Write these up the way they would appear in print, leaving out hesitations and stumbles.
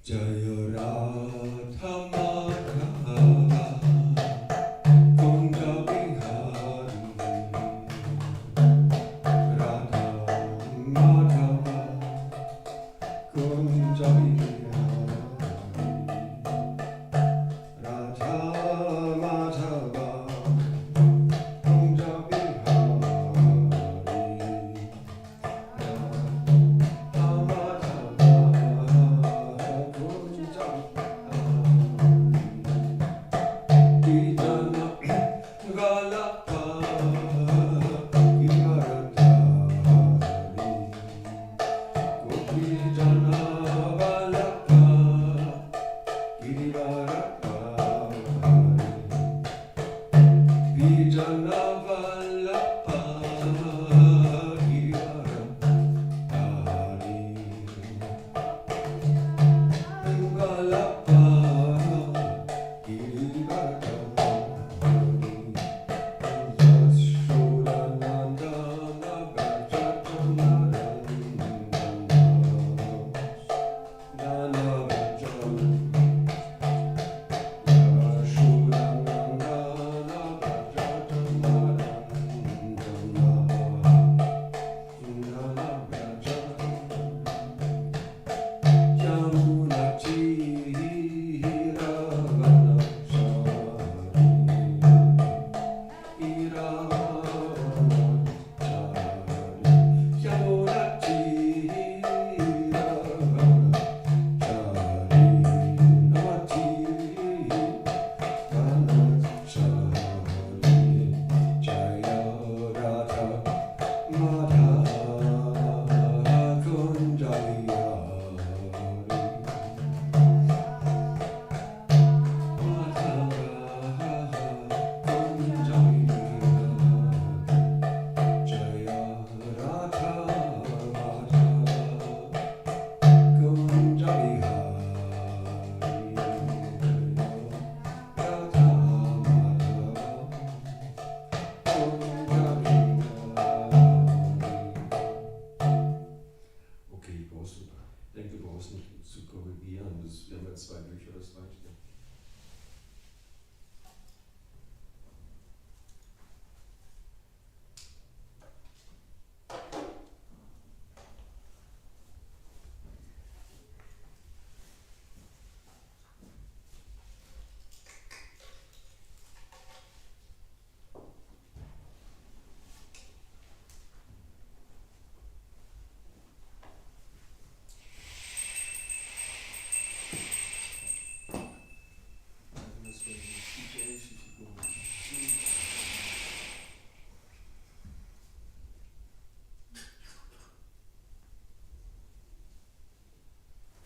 Jaya Radha Madhava Kunja Bihari Radha Madhava Kunja Bihari Radha Madhava Kunja Bihari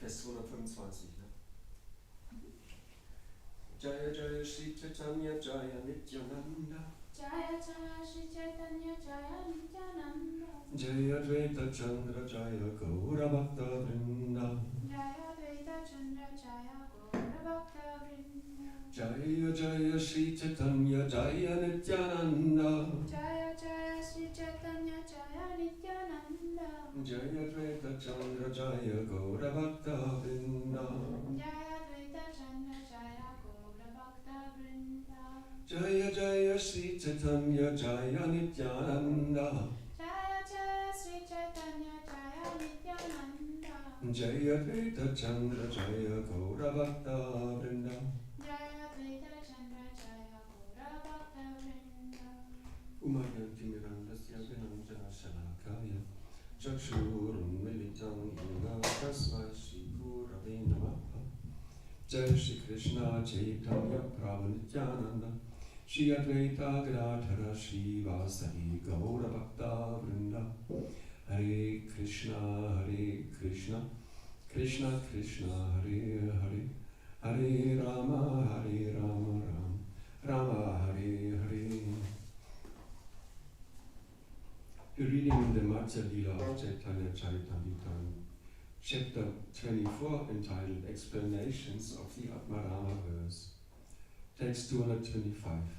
Vers 225, ne? Jaya Jaya Shri Chaitanya Jaya Nityananda Jaya Jaya Shri Chaitanya Jaya Nityananda Jaya Dvaita Chandra Jaya Gaura Bhakta Vrinda Jaya Dvaita Chandra Jaya Gaura Bhakta Vrinda Jaya Jaya Shri Chaitanya Jaya Nityananda Jaya Jaya Shri Chaitanya Jaya Nityananda Jaya Dvaita Chandra Jaya Gaura Bhakta Vrinda Jaya Dvaita Chandra Jaya Gaura Bhakta Vrinda Jaya Jaya Shri Chaitanya Jaya Nityananda Jaya Jaya Shri Chaitanya Jaya Nityananda Jaya Dvaita Chandra Jaya Gaura Bhakta Vrinda Jaya Dvaita Chandra Jaya Gaura Bhakta Vrinda Umayanti Mirandasya Vinanjana Shalakaya Chakshurunmilitam Yena Tasmai Shri Gurave Namaha Jai Shri Krishna Chaitanya Prabhu Nityananda Shri Advaita Gadadhara Shri Vasari Gaura Bhakta Vrinda Hare Krishna Krishna Krishna Hare Hare Hare Rama Rama Hare Hare. We're reading the Madhya Lila of Chaitanya Charitamrita, chapter 24, entitled Explanations of the Ātmārāmas verse. Text 225.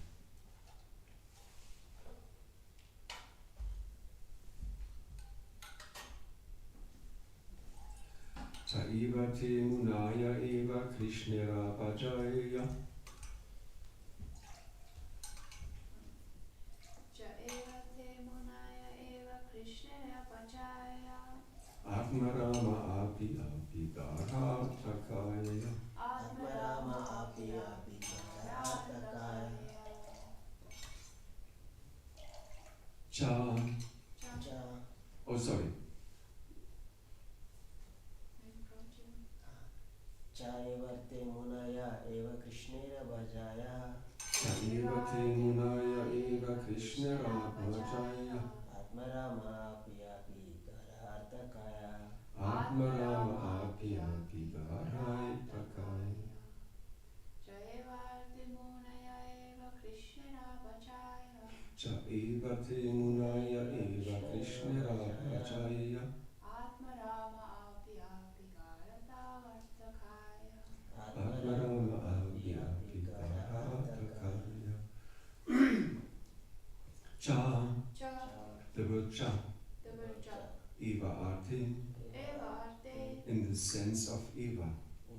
eva te munaya eva Krishnera bhajaya. Ja eva te munaya eva Krishnera bhajaya. Ātmārāma api api gārātakaya. Ātmārāma api api gārātakaya. Cha. Cha. Oh, sorry. Cha eva te munaya eva Krishnera bhajaya. Cha eva te munaya eva Krishnera bhajaya. Ātmārāma api api gārātakaya. Ātmārāma api api gārātakaya. Ja eva te munaya eva Krishnera bhajaya. Cha eva te munaya eva Krishnera bhajaya. Ātmārāma api api gārātakaya. Ātmārāma api api gārātakaya. Cha. Cha. The word cha. The word cha. Eva arte. Eva arte. In the sense of Eva.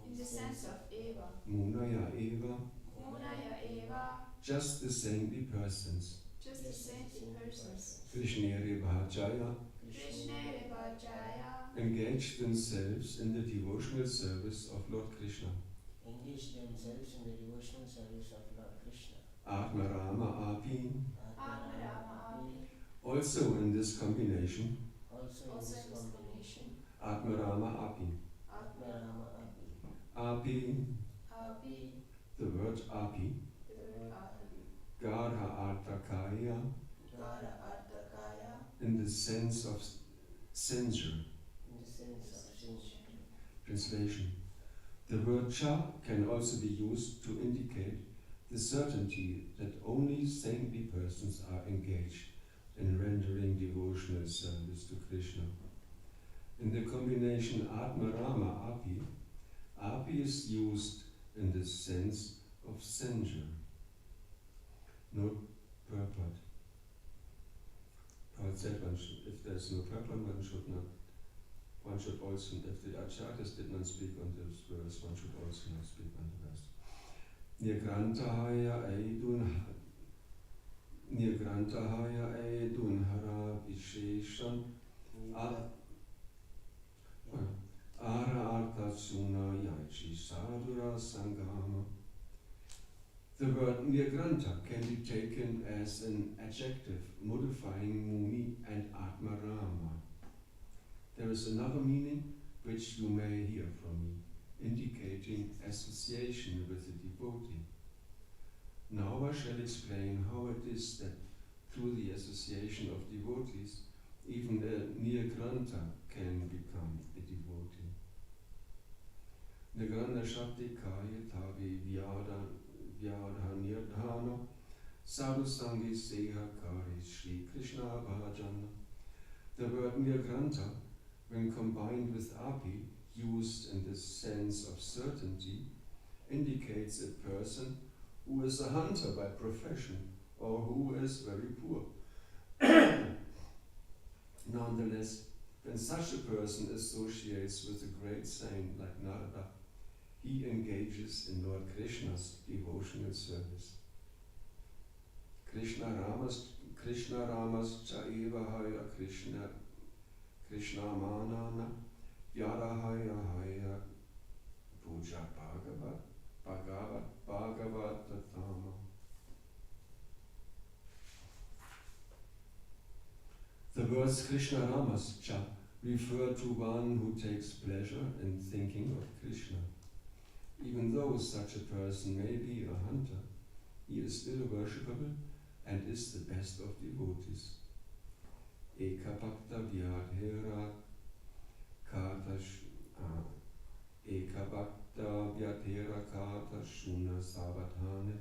In the sense of Eva. Munaya eva. Munaya eva. Just the saintly persons. Just the saintly persons. Krishnere bhajaya. Krishnera bhajaya. Engage themselves in the devotional service of Lord Krishna. Engage themselves in the devotional service of Lord Krishna. Ātmārāma api. Ātmārāma api. Also in this combination. Also in this combination. Ātmārāma api. Ātmārāma api. Api. Api. The word api. The word api. Gārātakaya. Gārātakaya. In the sense of censure. In the sense of censure. Translation. The word cha can also be used to indicate the certainty that only saintly persons are engaged in rendering devotional service to Krishna. In the combination Ātmārāma api, api is used in the sense of censure. No purport. Paul said if there's no purport, one should also, if the acharyas did not speak on this verse, one should also not speak on the verse. Nigrantahaya Edun Hara Visheshan Ara Artha Suna Yachi Sadhura Sangama. The word Nigranta can be taken as an adjective modifying Muni and Ātmārāma. There is another meaning which you may hear from me, indicating association with the devotee. Now I shall explain how it is that through the association of devotees, even a Nigranta can become a devotee. Nigranta Shabdi Kaya Tavi Vyadha Nirdhana Sadhu Sangi Seha Kari Shri Krishna Bhajana. The word Nigranta, when combined with api, used in the sense of certainty, indicates a person who is a hunter by profession or who is very poor. Nonetheless, when such a person associates with a great saint like Narada, he engages in Lord Krishna's devotional service. Krishna-ramas cha eva haya Krishna manana Vyadahaya haya puja Bhagavatatama. The words Krishna-ramas cha refer to one who takes pleasure in thinking of Krishna. Even though such a person may be a hunter, he is still worshipable and is the best of devotees. Eka bhakta vyadhera kata shuna savatane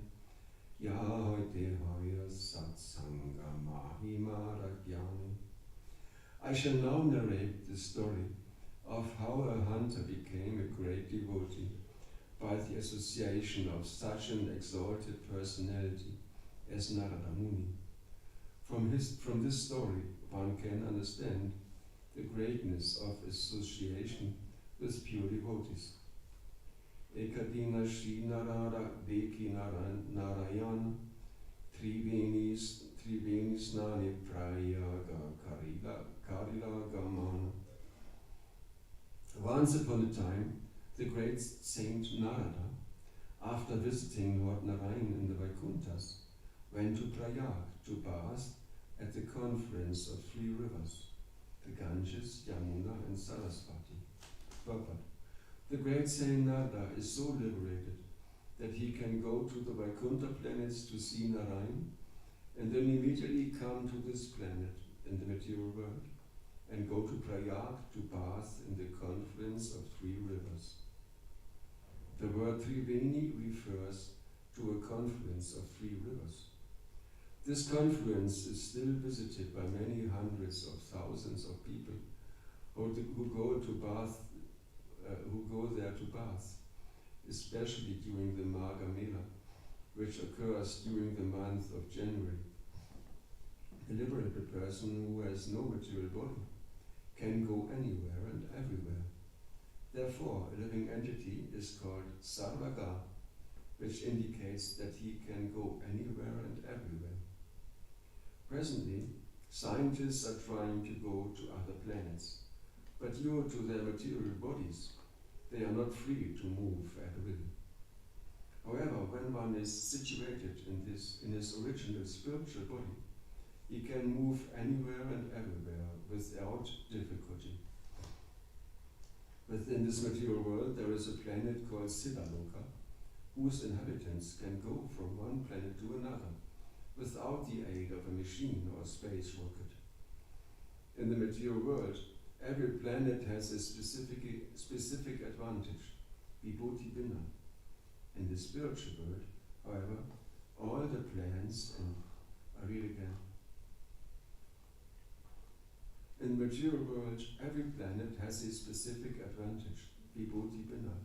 yahoite hoya satsanga mahima ragyani. I shall now narrate the story of how a hunter became a great devotee by the association of such an exalted personality as Narada Muni. From this story, one can understand the greatness of association with pure devotees. Ekadina Shri Narada Deki Narayan Trivenis Nani Prayaga Karila Gaman. Once upon a time, the great Saint Narada, after visiting Lord Narayan in the Vaikunthas, went to Prayag to bath at the confluence of 3 rivers, the Ganges, Yamuna and Sarasvati. Purport. The great Saint Narada is so liberated that he can go to the Vaikuntha planets to see Narayan and then immediately come to this planet in the material world and go to Prayag to bath in the confluence of 3 rivers. The word Triveni refers to a confluence of 3 rivers. This confluence is still visited by many hundreds of thousands of people who go there to bath, especially during the Magha Mela, which occurs during the month of January. A liberated person who has no material body can go anywhere and everywhere. Therefore, a living entity is called Sarvaga, which indicates that he can go anywhere and everywhere. Presently, scientists are trying to go to other planets, but due to their material bodies, they are not free to move at will. However, when one is situated in his original spiritual body, he can move anywhere and everywhere without difficulty. Within this material world, there is a planet called Siddhaloka, whose inhabitants can go from one planet to another without the aid of a machine or space rocket. In the material world, every planet has a specific advantage, vibhuti bina. In the spiritual world, however, all the planets in the material world, every planet has a specific advantage, vibhuti bina.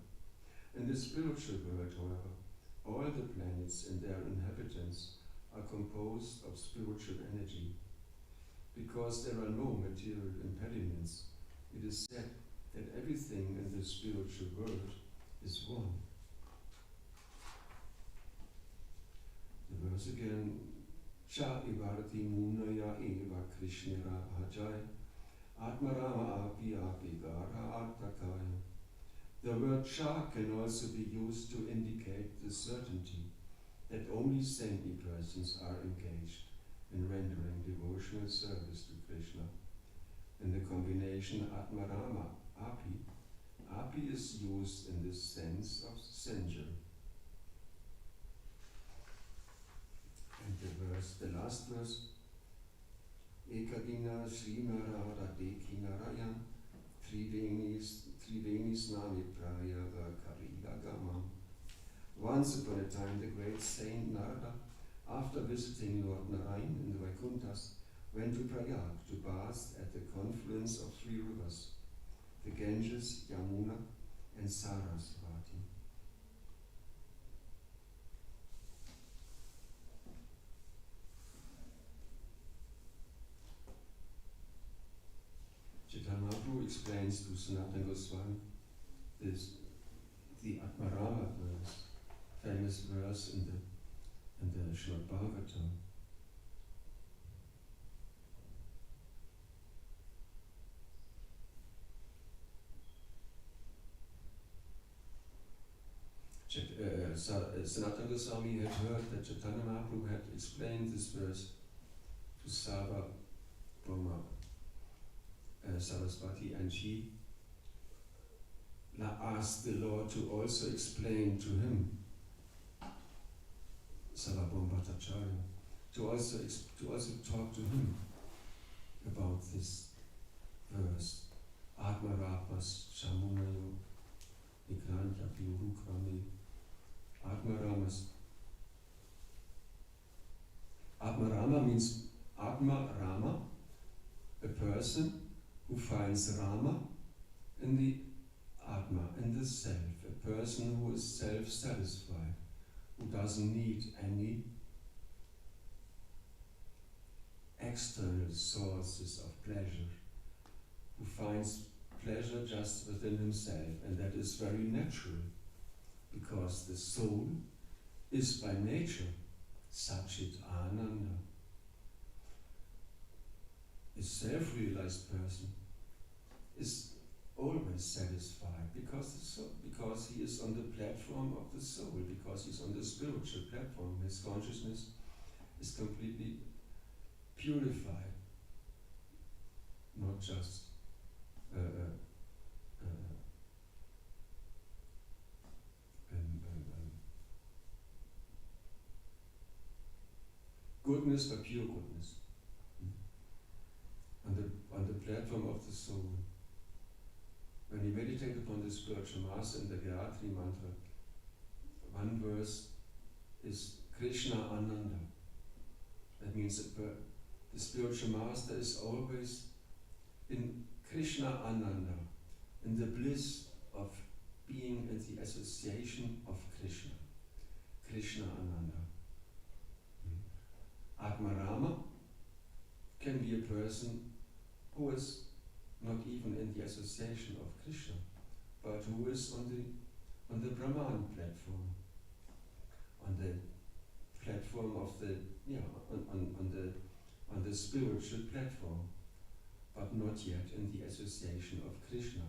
In the spiritual world, however, all the planets and their inhabitants are composed of spiritual energy. Because there are no material impediments, it is said that everything in the spiritual world is one. The verse again, Cha ivarti munaya eva Krishnera hajai, Ātmārāma api gara artakaya. The word Cha can also be used to indicate the certainty that only saintly persons are engaged in rendering devotional service to Krishna. In the combination Ātmārāma, api is used in the sense of censure. And the last verse, Ekadina Sri Narada Deki Narayan, Trivenis Nami Prayaga Karila Gamam. Once upon a time, the great Saint Narada, after visiting Lord Narayan in the Vaikunthas, went to Prayag to bath at the confluence of 3 rivers, the Ganges, Yamuna and Sarasvati. Chaitanya Mahaprabhu explains to Sanatana Goswami the Ātmārāmas verse, famous verse in the Srimad Bhagavatam. Sanatana Goswami had heard that Chaitanya Mahaprabhu had explained this verse to Sarvabhauma Sarasvati, and she asked the Lord to also explain to him, Sarvabhauma Bhattacharya, to also talk to him about this verse, Ātmārāmas Shamunayo Nikrantya Piurukrami. Ātmārāmas. Ātmārāma means Ātmārāma, a person who finds Rama in the Atma, in the self, a person who is self-satisfied, who doesn't need any external sources of pleasure, who finds pleasure just within himself, and that is very natural, because the soul is by nature Satchit Ananda. A self-realized person is always satisfied because he is on the platform of the soul, because he's on the spiritual platform. His consciousness is completely purified, not just goodness, but pure goodness. On the platform of the soul. When you meditate upon the spiritual master in the Gayatri mantra, one verse is Krishna Ananda. That means that the spiritual master is always in Krishna Ananda, in the bliss of being in the association of Krishna. Krishna Ananda. Ātmārāmas can be a person who is not even in the association of Krishna, but who is on the Brahman platform, on the platform of the on the spiritual platform, but not yet in the association of Krishna.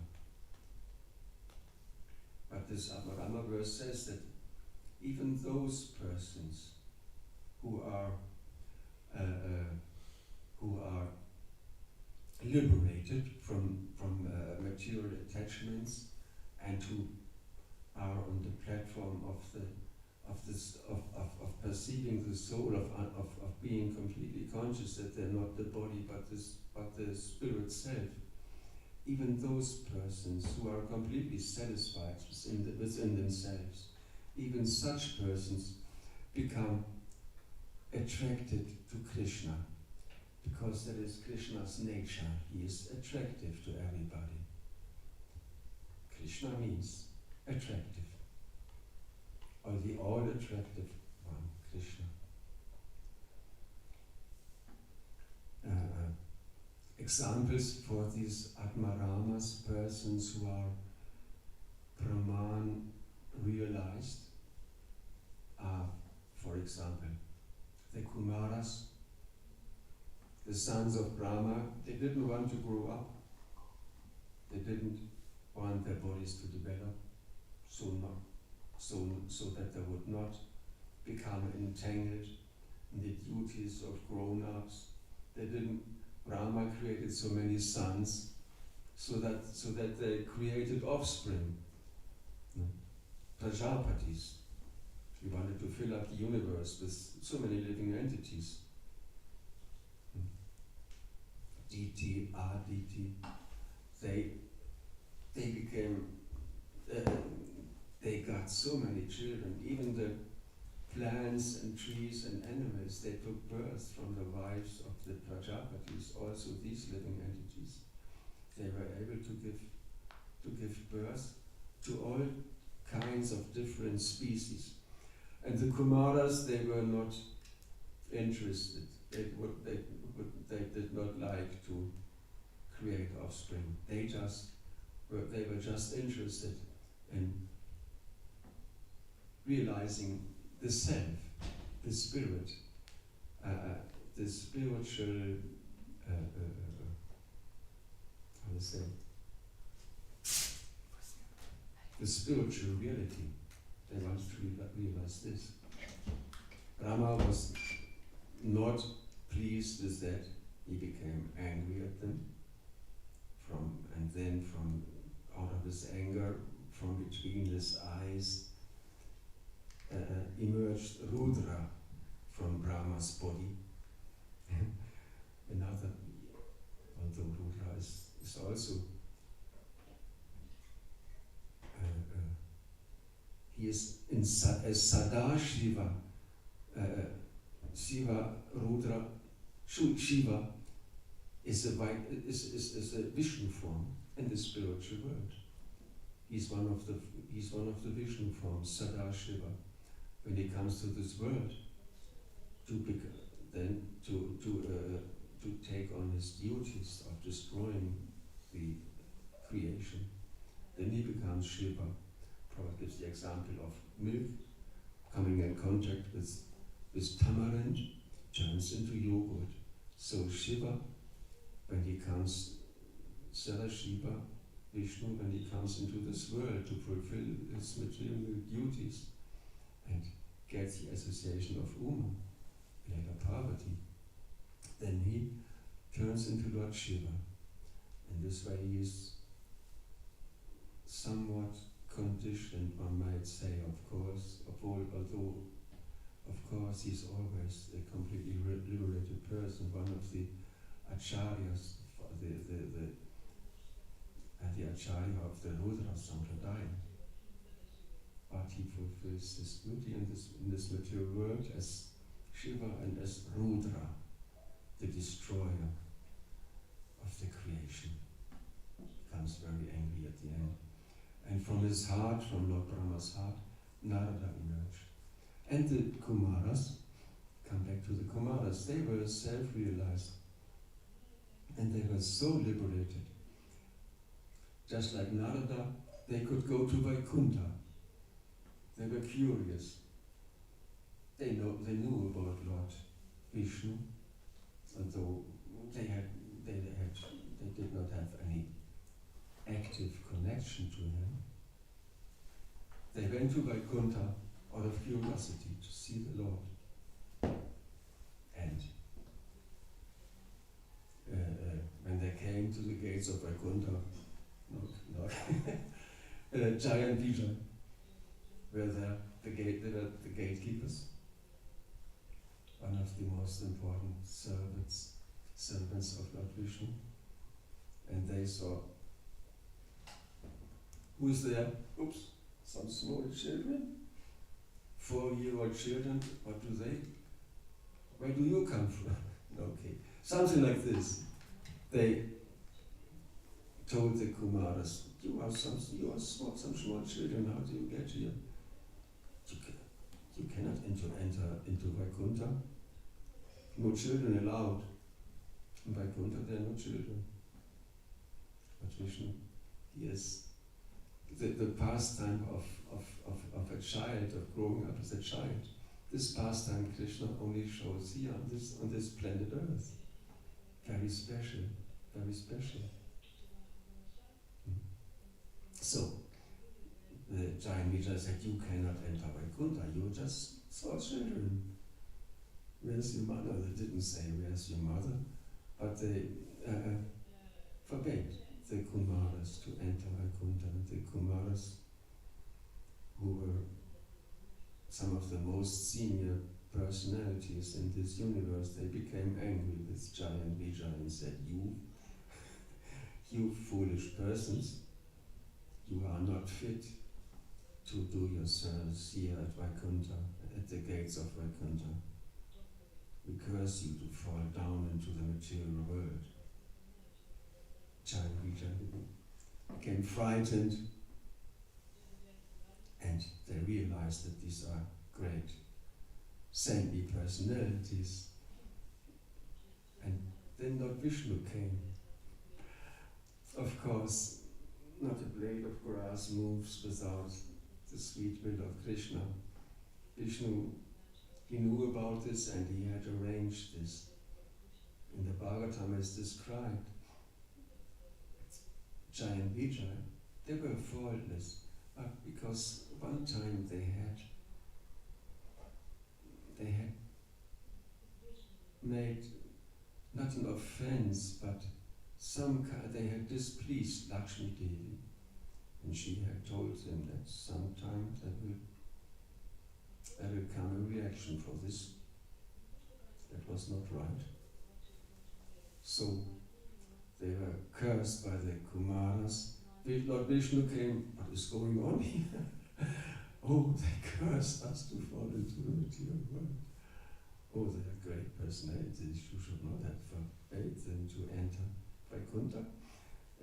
But this Ātmārāmas verse says that even those persons who are liberated from material attachments and who are on the platform of perceiving the soul, of being completely conscious that they're not the body but the spirit self. Even those persons who are completely satisfied within themselves, even such persons become attracted to Krishna, because that is Krishna's nature. He is attractive to everybody. Krishna means attractive, or the all-attractive one, Krishna. Examples for these Ātmārāmas, persons who are Brahman realized, are, for example, the Kumaras, the sons of Brahma. They didn't want to grow up. They didn't want their bodies to develop so that they would not become entangled in the duties of grown-ups. Brahma created so many sons so that they created offspring, Prajapatis. He wanted to fill up the universe with so many living entities. Diti, Aditi, they became, they got so many children. Even the plants and trees and animals, they took birth from the wives of the Prajapatis, also these living entities. They were able to give birth to all kinds of different species. And the Kumaras, they were not interested. They did not like to create offspring. They were just interested in realizing the self, the spirit, the spiritual, the spiritual reality. They wanted to realize this. Brahma was not pleased with that. He became angry at them. And then out of his anger, from between his eyes, emerged Rudra from Brahma's body. Although Rudra is also he is as Sadashiva. Shiva, Rudra, Shiva is a Vishnu form in the spiritual world. He's one of the Vishnu forms, Sadashiva. When he comes to this world, to take on his duties of destroying the becomes Shiva. Prabhupada gives the example of milk coming in contact with tamarind, turns into yogurt. So Shiva, when he comes, Sadashiva, Vishnu, when he comes into this world to fulfill his material duties and gets the association of Uma, later Parvati, then he turns into Lord Shiva. In this way he is somewhat conditioned, one might say, of course, although of course he's always a completely liberated person, one of the acharyas, the acharya of the Rudra Sampradaya. But he fulfills his duty in this material world as Shiva and as Rudra, the destroyer of the creation. Becomes very angry at the end. And from his heart, from Lord Brahma's heart, Narada emerged. And the Kumaras, come back to the Kumaras, they were self-realized. And they were so liberated. Just like Narada, they could go to Vaikuntha. They were curious. They knew about Lord Vishnu, although they did not have any active connection to him. They went to Vaikuntha out of curiosity to see the Lord. And when they came to the gates of Vaikuntha, Jaya and Vijay were there, they were the gatekeepers, one of the most important servants of Lord Vishnu. And they saw, who's there? Oops, some small children, 4-year-old children, what do they? Where do you come from? Okay, something like this. They told the Kumaras, you are some small children, how do you get here? You cannot enter into Vaikuntha. No children allowed. In Vaikuntha there are no children. But Vishnu, he is the pastime of a child, of growing up as a child. This pastime Krishna only shows here on this planet Earth. Very special, very special. So, the giant Vijay said, you cannot enter Vaikuntha, you're just small children. Where's your mother? They didn't say, where's your mother? But they forbade the Kumaras to enter Vaikuntha. The Kumaras, who were some of the most senior personalities in this universe, they became angry with giant Vijay and said, you foolish persons, you are not fit to do your service here at Vaikuntha, at the gates of Vaikuntha. We curse you to fall down into the material world. Giant Vijay became frightened, and they realized that these are great saintly personalities. And then Lord Vishnu came. Of course, not a blade of grass moves without the sweet will of Krishna. Vishnu, he knew about this and he had arranged this. In the Bhagavatam is described, giant Vijay, they were faultless, but because one time they had made not an offense, but they had displeased Lakshmi Devi, and she had told them that sometime there will come a reaction for this. That was not right. So they were cursed by the Kumaras. Lord Vishnu came, what is going on here? Oh, they cursed us to fall into the material world. Oh, they are great personalities. You should not have forbade them to enter Vaikuntha.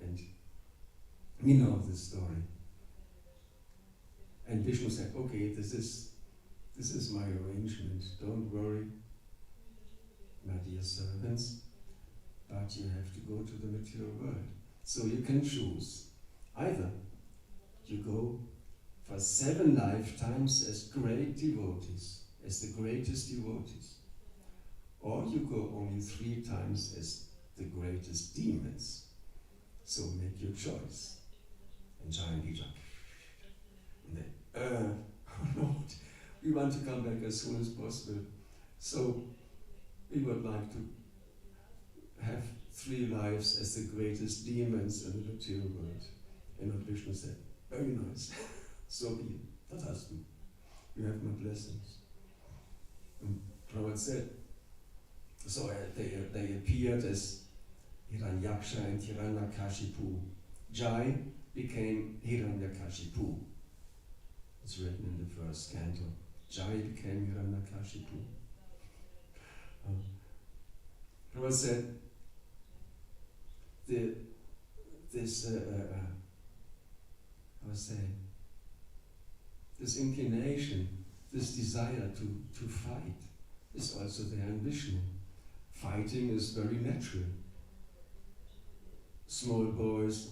And we know this story. And Vishnu said, okay, this is my arrangement. Don't worry, my dear servants, but you have to go to the material world. So you can choose. Either you go for 7 lifetimes as great devotees, as the greatest devotees. Or you go only 3 times as the greatest demons. So make your choice. And Giant Leader. And they, oh Lord, we want to come back as soon as possible. So we would like to have 3 lives as the greatest demons in the material world. And Lord Krishna said, very nice. So be it. That has to. You have my blessings. And Prabhupada said, so they appeared as Hiranyaksha and Hiranyakashipu. Jai became Hiranyakashipu. It's written in the first canto. Jai became Hiranyakashipu. Prabhupada said, this inclination, this desire to fight is also there in Vishnu. Fighting is very natural. Small boys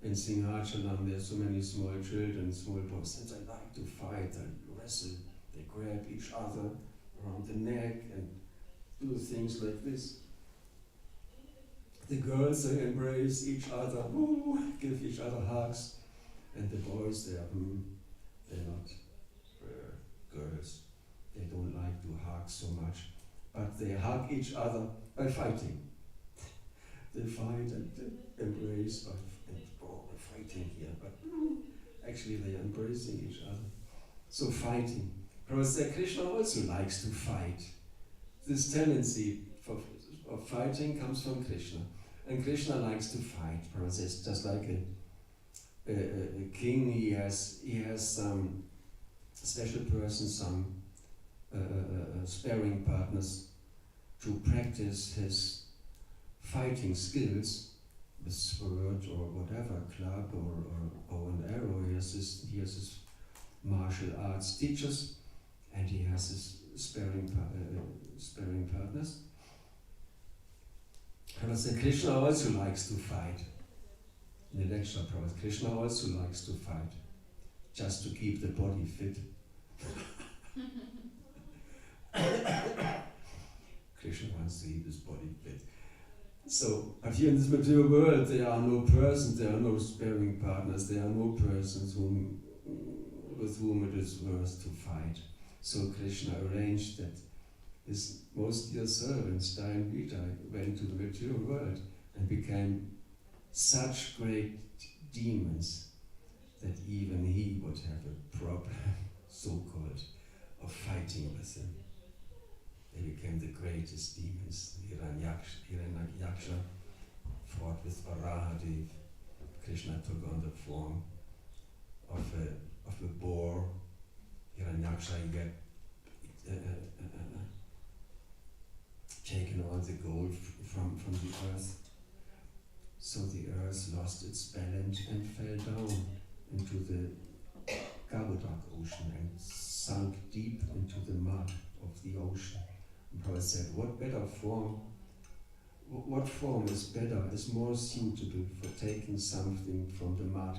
in Singhachalam, there are so many small children, small boys, and they like to fight, they wrestle, they grab each other around the neck and do things like this. The girls, they embrace each other, give each other hugs, and the boys, they're not girls. They don't like to hug so much, but they hug each other by fighting. They fight and embrace we're fighting here, but actually they are embracing each other. So fighting. Prabhupada, Krishna also likes to fight. This tendency of fighting comes from Krishna. And Krishna likes to fight. Prabhupada says, just like a king, he has some special persons, some sparring partners to practice his fighting skills with sword or whatever, club or bow and arrow. He has his martial arts teachers, and he has his sparring partners. Prabhupada said, Krishna also likes to fight. In the lecture, Prabhupada, Krishna also likes to fight, just to keep the body fit. Krishna wants to keep his body fit. So, but here in this material world, there are no persons, there are no sparring partners, there are no persons with whom it is worth to fight. So Krishna arranged that his most dear servants, Jai and Vita, went to the material world and became such great demons that even he would have a problem, so-called, of fighting with them. They became the greatest demons. Hiranyaksha fought with Varahadev. Krishna took on the form of a boar. Hiranyaksha got taken all the gold from the earth. So the earth lost its balance and fell down into the Gabodak ocean and sunk deep into the mud of the ocean. And Prabhupada said, what form is better, is more suitable for taking something from the mud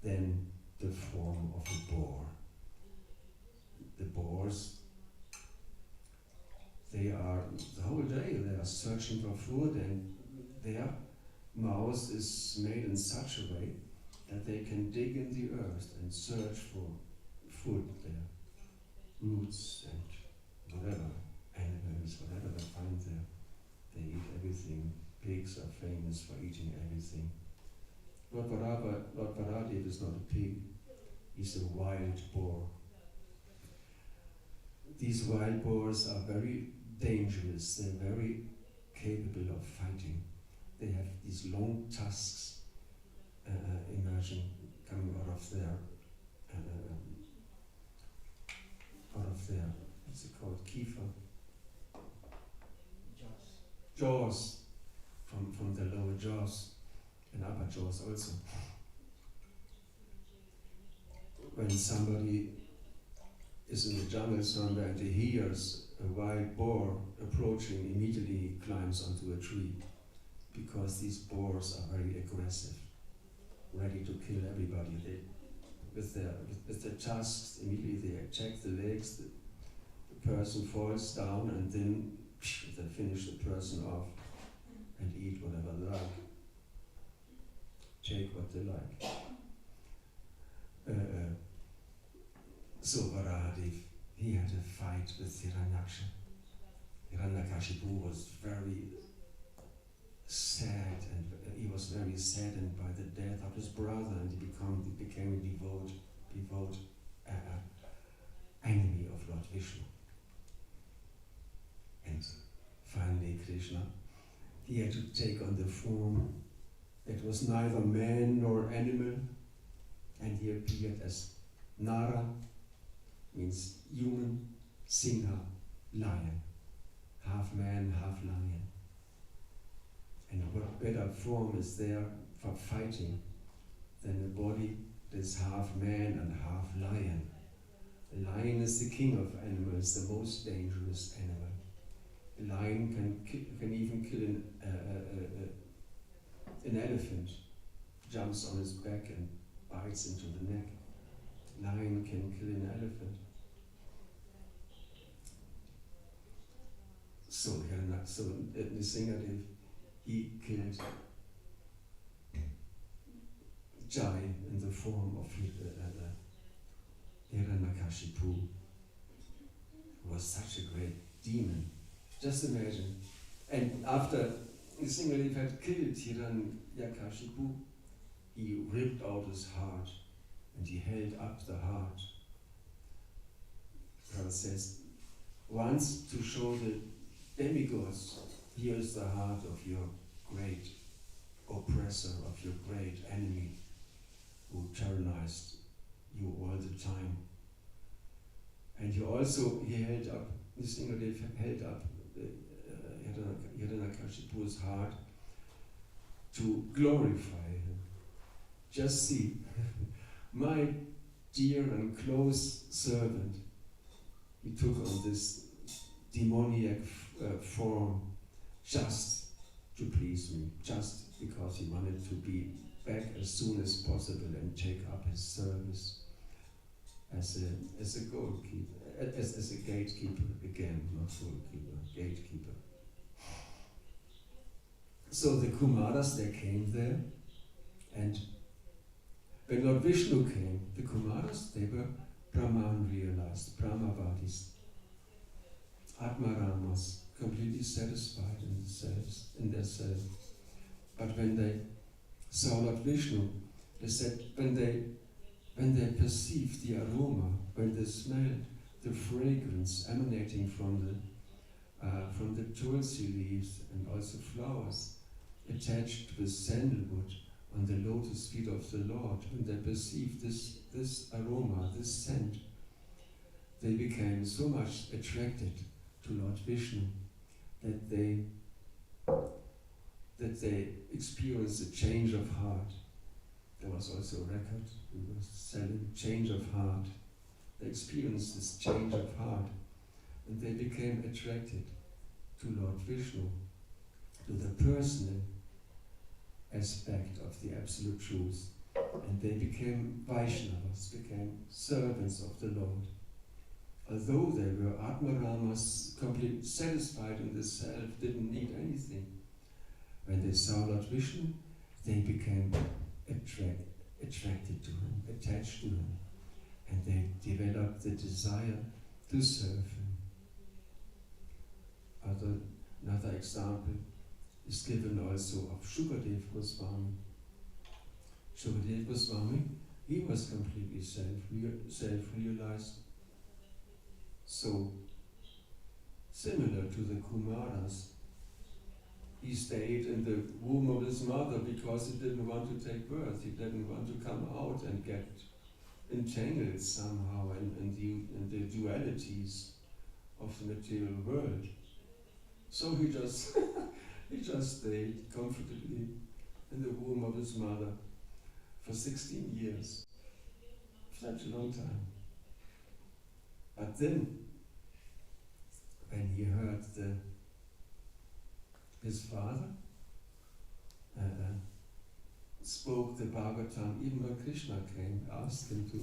than the form of a boar? The boars, they are, the whole day they are searching for food, and their mouth is made in such a way that they can dig in the earth and search for food there, roots and whatever, animals, whatever they find there. They eat everything. Pigs are famous for eating everything. Lord Varahadev is not a pig, he's a wild boar. These wild boars are very dangerous, they're very capable of fighting. They have these long tusks emerging, coming out of their, what's it called, kiefer? Jaws, from the lower jaws, and upper jaws also. When somebody is in the jungle somewhere and he hears a wild boar approaching, immediately he climbs onto a tree, because these boars are very aggressive, ready to kill everybody. with their tusks. Immediately they check the legs, the person falls down, and then they finish the person off and eat whatever they like. Take what they like. So Varahadev, he had a fight with Hiranyaksha. Hiranyakashipu was very sad, and he was very saddened by the death of his brother, and he became a devout enemy of Lord Vishnu. And finally Krishna, he had to take on the form that was neither man nor animal, and he appeared as Nara, means human, Singha, lion, half man, half lion. And what better form is there for fighting than a body that is half man and half lion? A lion is the king of animals, the most dangerous animal. A lion can even kill an elephant, jumps on his back and bites into the neck. Lion can kill an elephant. So Nrsimhadev, he killed Jai in the form of Hiranyakashipu, who was such a great demon. Just imagine. And after Nrsimhadev had killed Hiranyakashipu, he ripped out his heart and he held up the heart. Prabhupada says, once to show the demigods, here is the heart of your great oppressor, of your great enemy who tyrannized you all the time. And he held up, Nrsimhadev held up Hiranyakashipu's heart to glorify him. Just see, my dear and close servant, he took on this demoniac form just to please me, just because he wanted to be back as soon as possible and take up his service as a goalkeeper, as a gatekeeper again, not goalkeeper, gatekeeper. So the Kumaras, they came there, and when Lord Vishnu came, the Kumaras, they were Brahman realized, Brahmavadis, Ātmārāmas, completely satisfied in themselves. But when they saw Lord Vishnu, they said, when they perceived the aroma, when they smelled the fragrance emanating from the tulsi leaves and also flowers attached with sandalwood on the lotus feet of the Lord, when they perceived this aroma, this scent, they became so much attracted to Lord Vishnu that they experienced a change of heart. There was also a record, we were selling change of heart. They experienced this change of heart, and they became attracted to Lord Vishnu, to the personal aspect of the absolute truth, and they became Vaishnavas, became servants of the Lord. Although they were Ātmārāmas, completely satisfied in the self, didn't need anything. When they saw Lord Vishnu, they became attracted to him, attached to him, and they developed the desire to serve him. Another example is given also of Shukadev Goswami. Shukadev Goswami, he was completely self-realized. So, similar to the Kumaras, he stayed in the womb of his mother because he didn't want to take birth. He didn't want to come out and get entangled somehow in the dualities of the material world. So he just stayed comfortably in the womb of his mother for 16 years. Such a long time. But then, when he heard his father spoke the Bhagavatam, even when Krishna came, asked him to,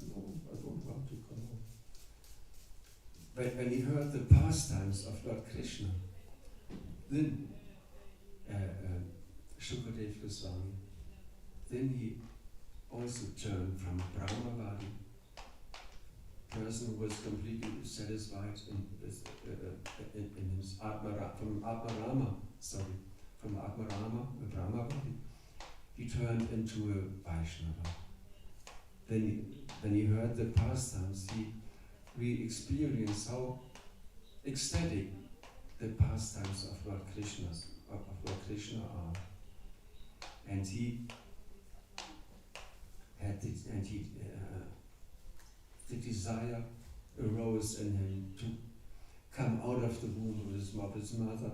no, I don't want to come home. But when he heard the pastimes of Lord Krishna, then Shukadeva Goswami, then he also turned from Brahmavadi, person who was completely satisfied in his from Brahmavadi, he turned into a Vaishnava. Then when he heard the pastimes, he re-experienced how ecstatic the pastimes of Lord Krishna are, and the desire arose in him to come out of the womb of his mother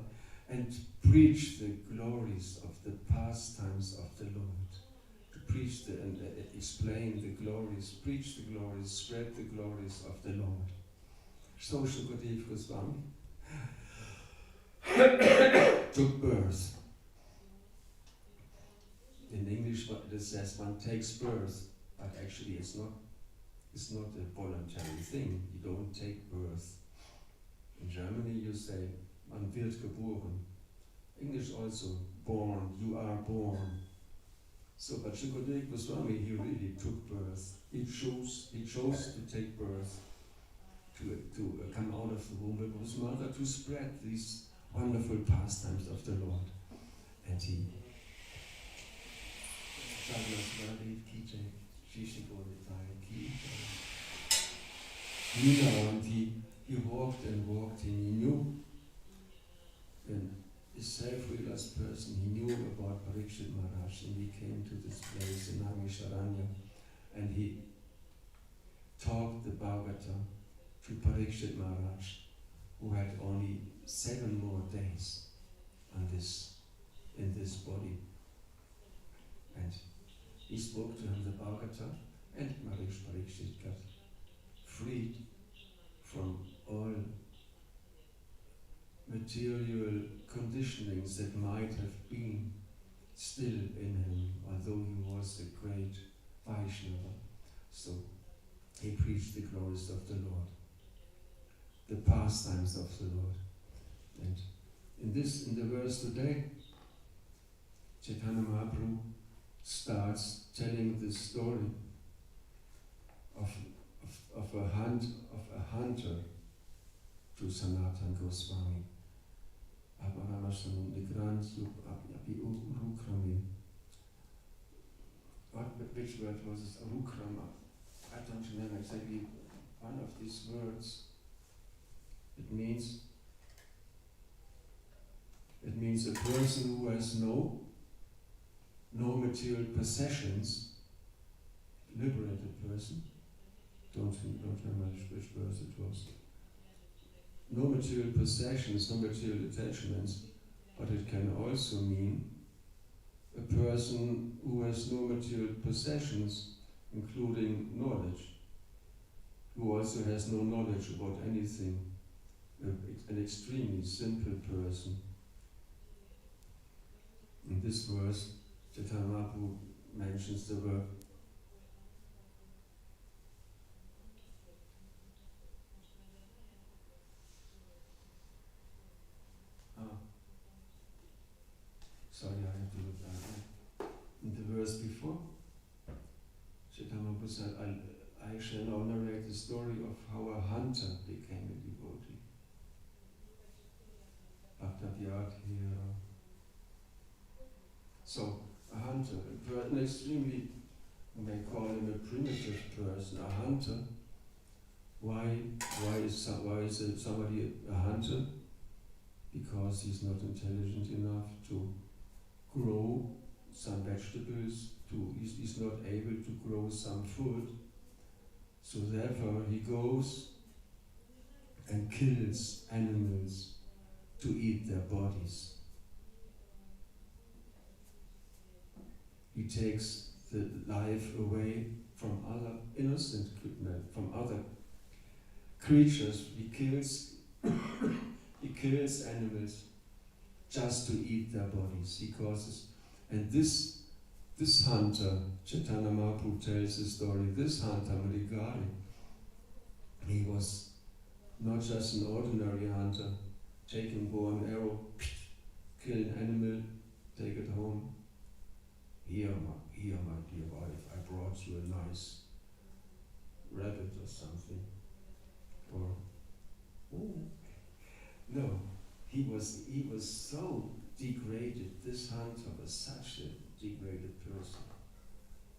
and preach the glories of the pastimes of the Lord, to preach and explain the glories, preach the glories, spread the glories of the Lord. So Shukadeva Goswami took birth. In English it says one takes birth, but actually it's not a voluntary thing. You don't take birth. In Germany you say man wird geboren. English also born, you are born. So but Shukadeva Goswami, he really took birth. He chose to take birth, to come out of the womb of his mother, to spread these wonderful pastimes of the Lord. And he he walked and walked, and he knew, and a self-realized person, he knew about Parikshit Maharaj, and he came to this place in Naimisharanya, and he taught the Bhagavatam to Parikshit Maharaj, who had only 7 more days in this body. And he spoke to him the Bhagavatam, and Parikshit got freed from all material conditionings that might have been still in him, although he was a great Vaishnava. So he preached the glories of the Lord, the pastimes of the Lord. And in the verse today, Chaitanya Mahaprabhu starts telling the story of a hunter to Sanatana Goswami. Ātmārāmas which word was it? Arukrama. I don't remember exactly one of these words. It means a person who has no material possessions, liberated person. Don't remember which verse it was. No material possessions, no material attachments, but it can also mean a person who has no material possessions, including knowledge, who also has no knowledge about anything, an extremely simple person. In this verse, Chaitanya Mahaprabhu mentions the word sorry, I have to look down. In the verse before, Chaitanya Mahaprabhu said, I shall now narrate the story of how a hunter became a devotee. Bhaktavyadhira. So, a hunter, an extremely, you may call him a primitive person, a hunter. Why is somebody a hunter? Because he's not intelligent enough to grow some vegetables, he's not able to grow some food. So therefore he goes and kills animals to eat their bodies. He takes the life away from other innocent, from other creatures. He kills animals just to eat their bodies. He causes, and this This hunter, Chaitanya Mahaprabhu tells the story, this hunter, Mrigari, he was not just an ordinary hunter, taking bow and arrow, kill an animal, take it home. Here, my dear wife, I brought you a nice rabbit or something. Or, no, he was so degraded. This hunter was such a degraded person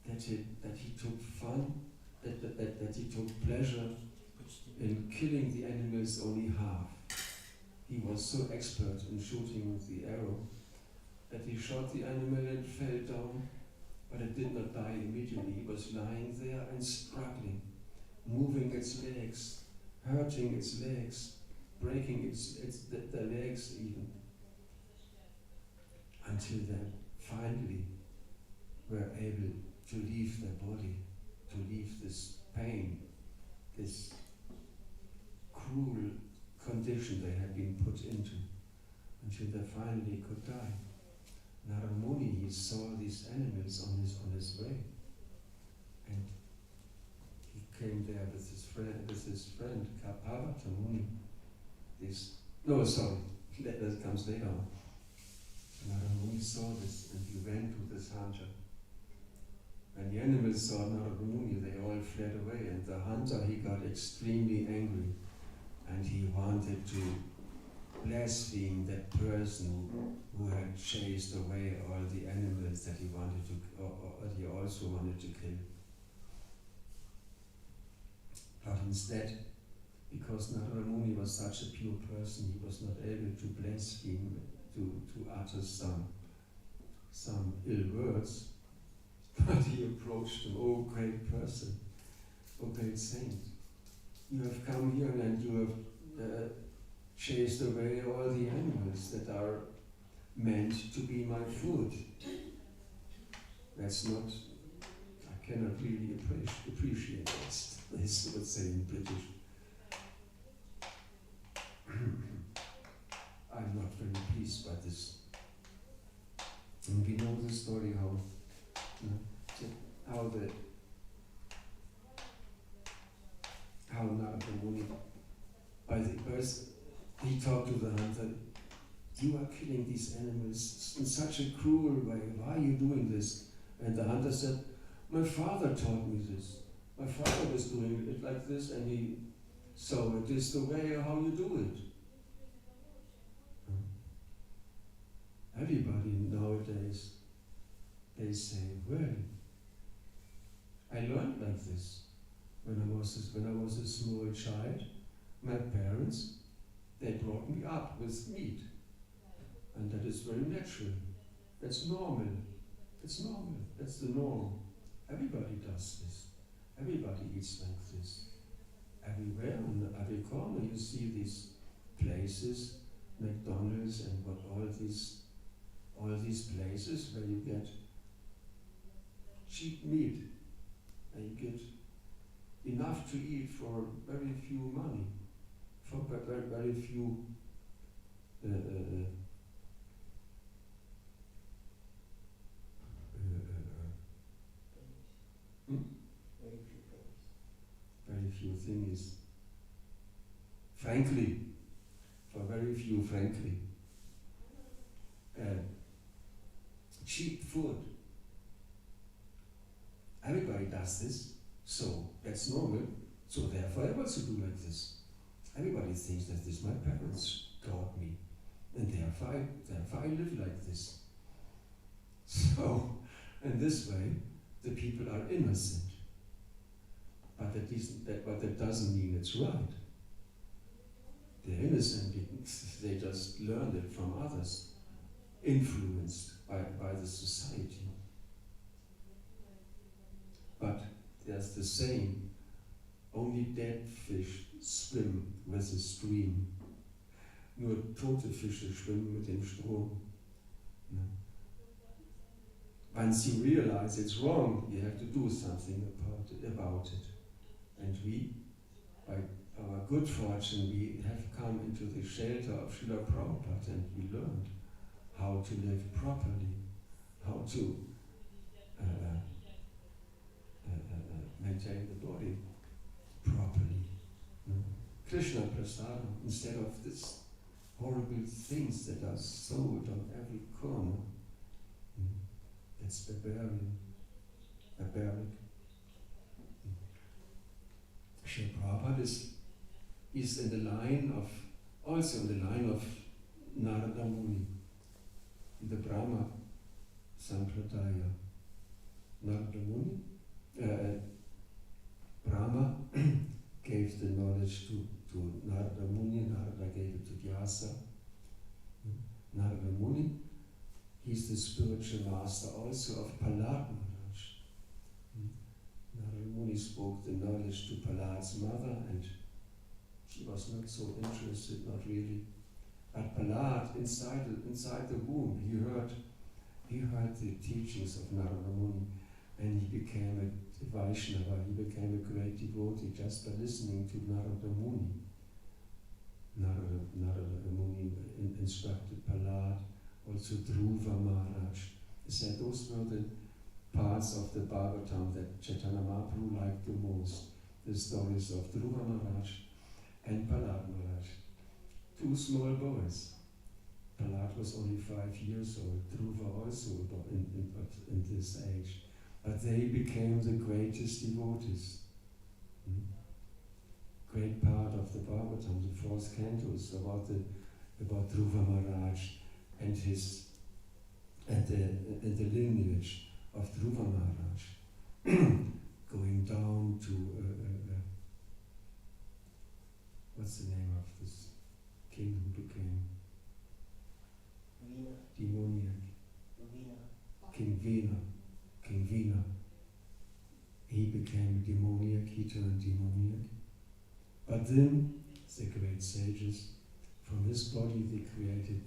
that he took fun, that he took pleasure in killing the animals only half. He was so expert in shooting with the arrow that he shot the animal and fell down, but it did not die immediately. He was lying there and struggling, moving its legs, hurting its legs, breaking the legs even, until they finally were able to leave their body, to leave this pain, this cruel condition they had been put into, until they finally could die. Narada Muni, he saw these animals on his way, and he came there with his friend Kapavata Muni. That comes later on. Narada Muni saw this, and he went to this hunter. When the animals saw Narada Muni, they all fled away, and the hunter, he got extremely angry, and he wanted to blaspheme that person who had chased away all the animals that he wanted to, or he also wanted to kill. But instead, because Narada Muni was such a pure person, he was not able to blaspheme, to utter some ill words, but he approached him, "Oh great person, oh great saint, you have come here and you have chased away all the animals that are meant to be my food. That's not, I cannot really appreciate this would say in British. I'm not very pleased by this." And we know the story how Narada Muni, by the verse, he talked to the hunter, "You are killing these animals in such a cruel way. Why are you doing this?" And the hunter said, "My father taught me this. My father was doing it like this, and so it is the way how you do it." Everybody nowadays, they say, "Well, I learned like this. When I was a small child, my parents, they brought me up with meat. And that is very natural. That's normal. It's normal. That's the norm. Everybody does this. Everybody eats like this. Everywhere, on every corner, you see these places, McDonald's and all these places where you get cheap meat. And you get enough to eat for very few money, for very few very few things. Frankly, for very few, cheap food. Everybody does this, so that's normal. So therefore, I also do like this. Everybody thinks that this my parents taught me, and therefore I live like this. So, in this way, the people are innocent. But that doesn't mean it's right. They're innocent. They just learned it from others, influenced by the society. But there's the saying, only dead fish swim with the stream. Nur tote Fische schwimmen mit dem Strom. Once you realize it's wrong, you have to do something about it. And we, by our good fortune, we have come into the shelter of Srila Prabhupada, and we learned how to live properly, how to maintain the body properly. No? Krishna prasadam, instead of this horrible things that are sold on every corner. That's barbaric. Srila Prabhupada is in the line of, also in the line of Narada Muni, the Brahma Sampradaya. Narada Muni, Brahma gave the knowledge to Narada Muni, Narada gave it to Vyasa. Narada Muni, he's the spiritual master also of Prahlad Maharaj. Narada Muni spoke the knowledge to Prahlad's mother, and she was not so interested, not really. But Prahlad, inside the womb, he heard the teachings of Narada Muni, and he became a Vaishnava, he became a great devotee just by listening to Narada Muni. Narada Muni instructed Prahlad, also Dhruva Maharaj. He said those were the parts of the Bhagavatam that Chaitanya Mahaprabhu liked the most. The stories of Dhruva Maharaj and Prahlad Maharaj. Two small boys. Prahlad was only 5 years old, Dhruva also in this age. But they became the greatest devotees. Great part of the Bhagavatam, the fourth canto, is about Dhruva Maharaj and the lineage of Dhruva Maharaj, going down to what's the name of this king who became demoniac? King Vena. He became demoniac, he turned demoniac. But then the great sages, from his body they created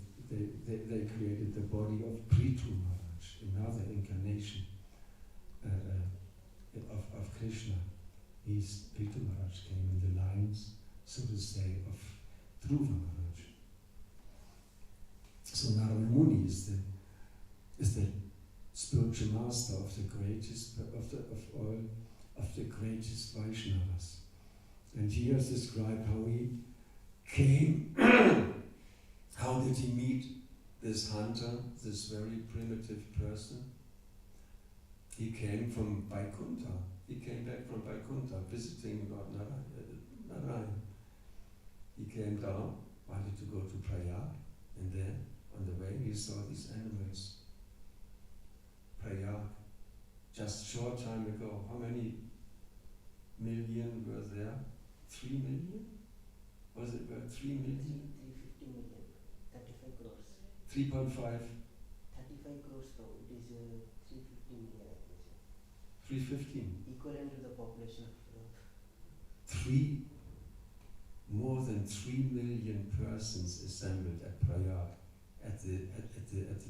the body of Prithu Maharaj, another incarnation of Krishna. Prithu Maharaj came in the lines, so to say, of Dhruva Maharaj. So Narada Muni is the spiritual master of the greatest of the greatest Vaishnavas. And he has described how he came, how did he meet this hunter, this very primitive person. He came from Vaikuntha. He came back from Vaikuntha, visiting Lord Narayan. He came down, wanted to go to Prayag, and then on the way he saw these animals. Prayag, just short time ago, how many million were there? 3 million? Was it 3 million? 350 million, 35 crores. 3.5? 35 crores now, it is 350 million I think so. 315? Equivalent to the population of more than 3 million persons assembled at Prayag, at the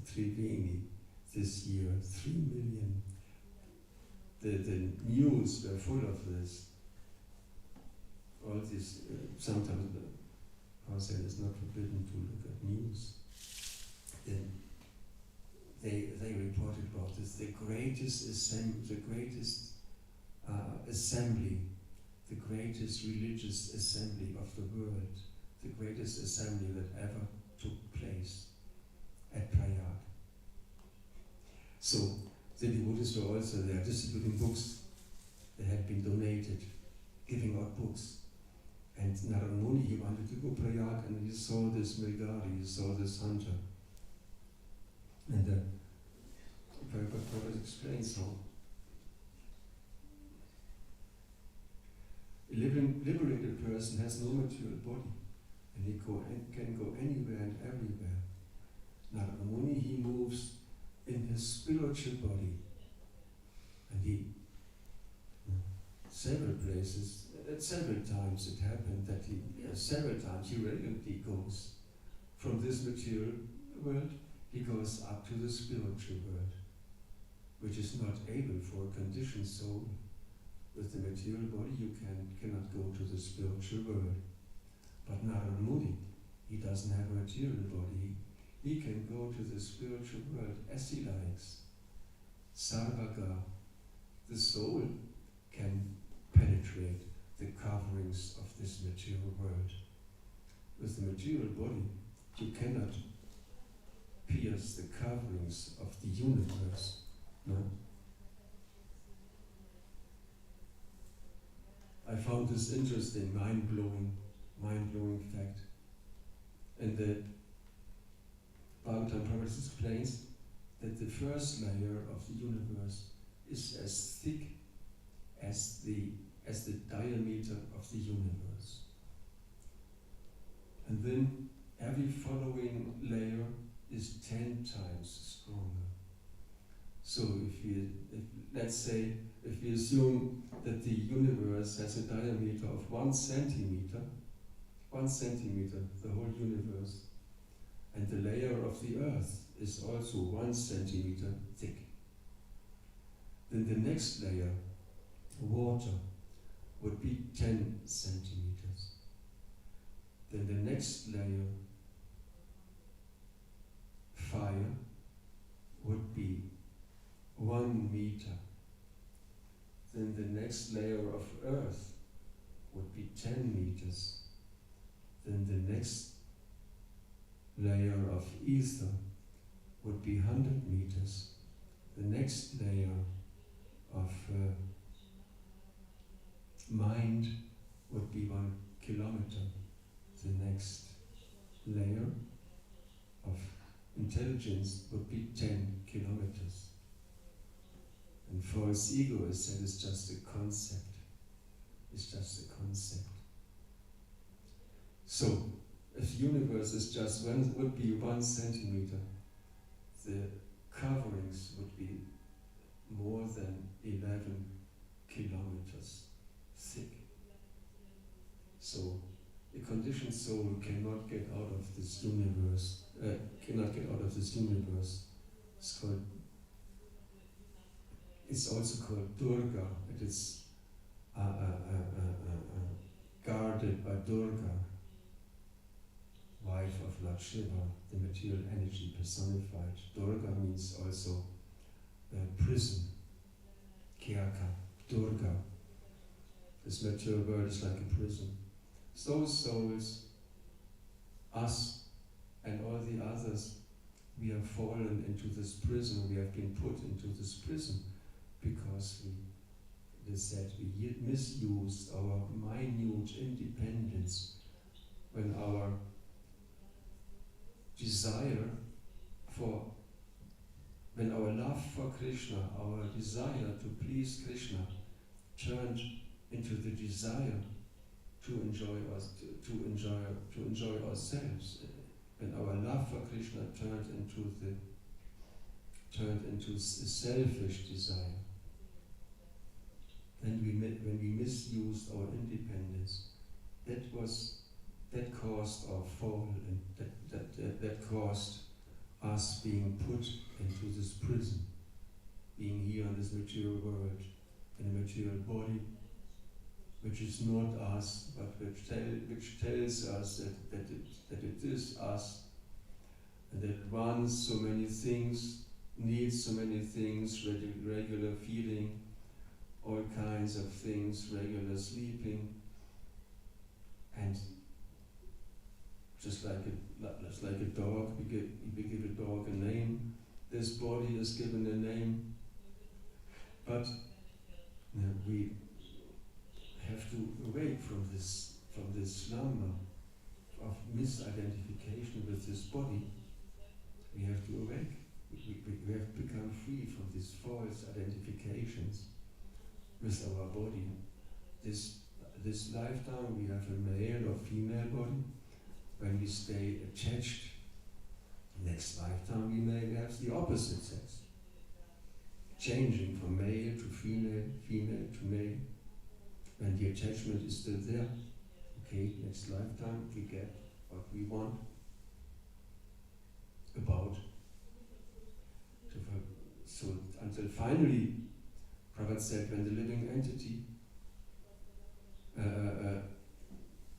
Triveni this year. 3 million. The news were full of this. All this, sometimes the person is not forbidden to look at news. Then they reported about this, the greatest assembly, the greatest religious assembly of the world, the greatest assembly that ever took place at Prayag. So the devotees were also there distributing books. They had been donated, giving out books. And Narada Muni, he wanted to go Prayag, and he saw this Mrigari, he saw this hunter. And Prabhupada explains how a liberated person has no material body, and he can go anywhere and everywhere. Narada Muni, he moves in his spiritual body, and he, several places, at several times it happened that several times he regularly goes from this material world, he goes up to the spiritual world, which is not able for a conditioned soul. With the material body you cannot go to the spiritual world. But Narada Muni, he doesn't have a material body. He can go to the spiritual world as he likes. Sarvaga, the soul, can penetrate the coverings of this material world. With the material body, you cannot pierce the coverings of the universe. No? I found this interesting, mind-blowing fact. And the Bhagavatam Prabhupada explains that the first layer of the universe is as thick as the diameter of the universe. And then every following layer is 10 times stronger. So if we assume that the universe has a diameter of 1 centimeter, the whole universe, and the layer of the earth is also 1 centimeter thick, then the next layer, water, would be 10 centimeters. Then the next layer, fire, would be 1 meter. Then the next layer of earth would be 10 meters. Then the next layer of ether would be 100 meters. The next layer of mind would be 1 kilometer. The next layer of intelligence would be 10 kilometers. And false ego is said it's just a concept. It's just a concept. So, if the universe is just would be 1 centimeter, the coverings would be more than 11 kilometers thick. So, a conditioned soul cannot get out of this universe. It's also called Durga. It is guarded by Durga, wife of Lord Shiva, the material energy personified. Durga means also prison, Kyaka, Durga. This material world is like a prison. Those souls, us and all the others, we have fallen into this prison, we have been put into this prison because it is said we misused our minute independence when our when our love for Krishna, our desire to please Krishna turned into the desire to enjoy ourselves. When our love for Krishna turned into a selfish desire, then when we misused our independence, that caused our fall, and that caused us being put into this prison, being here in this material world, in a material body, which is not us, but which tells us that it is us, and that wants so many things, needs so many things, regular feeding, all kinds of things, regular sleeping, and just like a dog, we give a dog a name. This body is given a name, but we have to awake from this slumber of misidentification with this body. We have to awake. We have to become free from these false identifications with our body. This lifetime we have a male or female body. When we stay attached, next lifetime we may have the opposite sex, changing from male to female, female to male. When the attachment is still there, okay, next lifetime we get what we want about. So until finally, Prabhupada said, when the living entity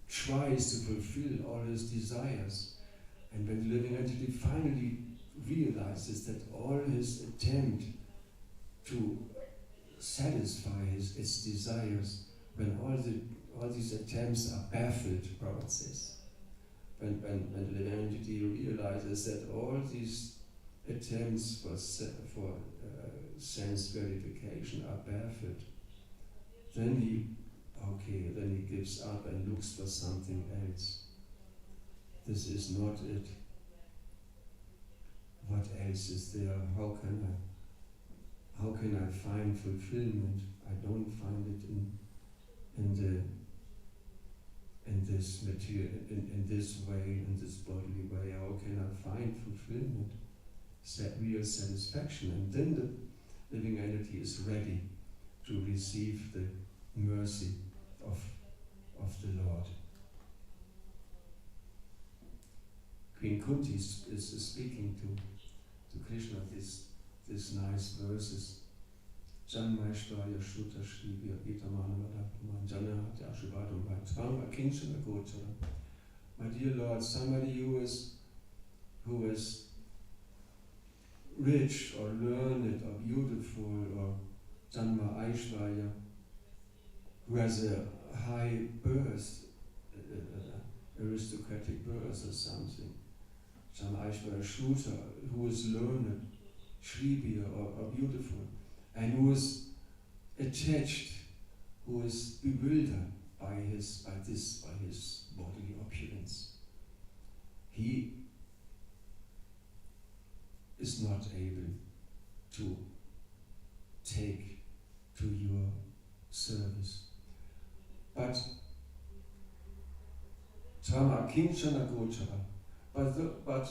tries to fulfill all his desires, and when the living entity finally realizes that all his attempt to satisfy its desires when all these attempts are baffled, Prabhupada says. When the living entity realizes that all these attempts for sense verification are baffled, then he gives up and looks for something else. This is not it. What else is there? How can I find fulfillment? I don't find it in this material, in this way, in this bodily way. How can I find fulfillment? Real satisfaction? And then the living entity is ready to receive the mercy of the Lord. Queen Kunti is speaking to Krishna these nice verses. Janmaishvaya Shuta Shriya Ātmārāmas Jana Ashivadam Tvam Akinchana Gochara. My dear Lord, somebody who is rich or learned or beautiful or Janma Aishvaya, who has a high birth, aristocratic birth or something. Janma Aishvaya Shuta, who is learned, Shriya or beautiful, and who is attached, who is bewildered by his bodily opulence. He is not able to take to your service. But Tama Kinchana Gochara, but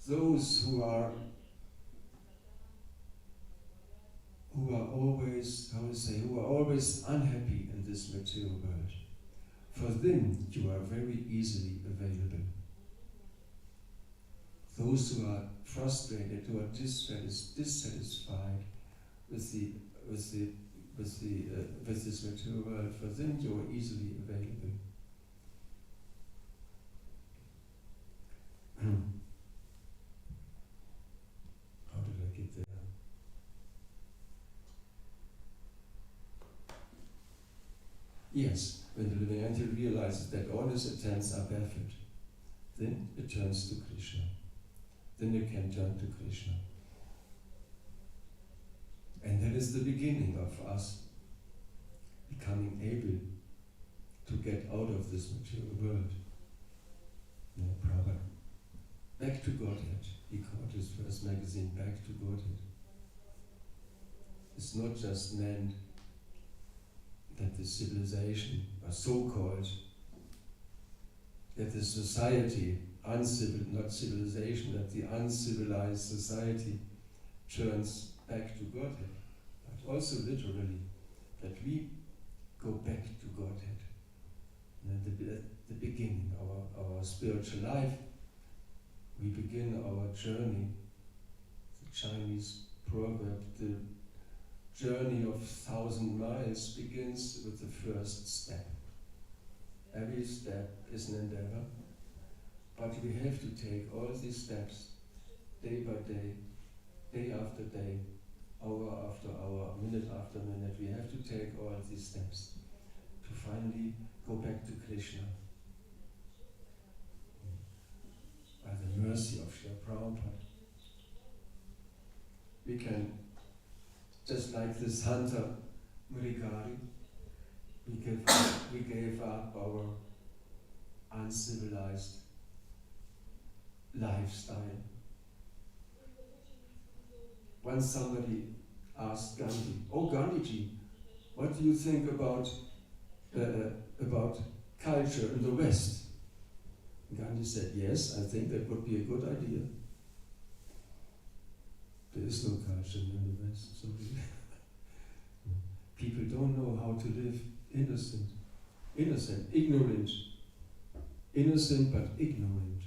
those who are always unhappy in this material world, for them you are very easily available. Those who are frustrated, who are dissatisfied with this material world, for them you are easily available. How did I get there? Yes, when the living entity realizes that all his attempts are baffled, then it turns to Krishna. Then you can turn to Krishna. And that is the beginning of us becoming able to get out of this material world. No problem. Back to Godhead. He called his first magazine Back to Godhead. It's not just meant that the civilization, or so-called, that the society, not civilization, that the uncivilized society turns back to Godhead, but also literally, that we go back to Godhead. And at the beginning of our spiritual life, we begin our journey. The Chinese proverb, the journey of 1,000 miles begins with the first step. Every step is an endeavor, but we have to take all these steps day by day, day after day, hour after hour, minute after minute. We have to take all these steps to finally go back to Krishna. By the mercy of Srila Prabhupada, we can, just like this hunter Mrigari, we gave up our uncivilized lifestyle. Once somebody asked Gandhi, "Oh Gandhiji, what do you think about culture in the West?" Gandhi said, "Yes, I think that would be a good idea." There is no culture in the West, so people don't know how to live innocent, ignorant, innocent but ignorant.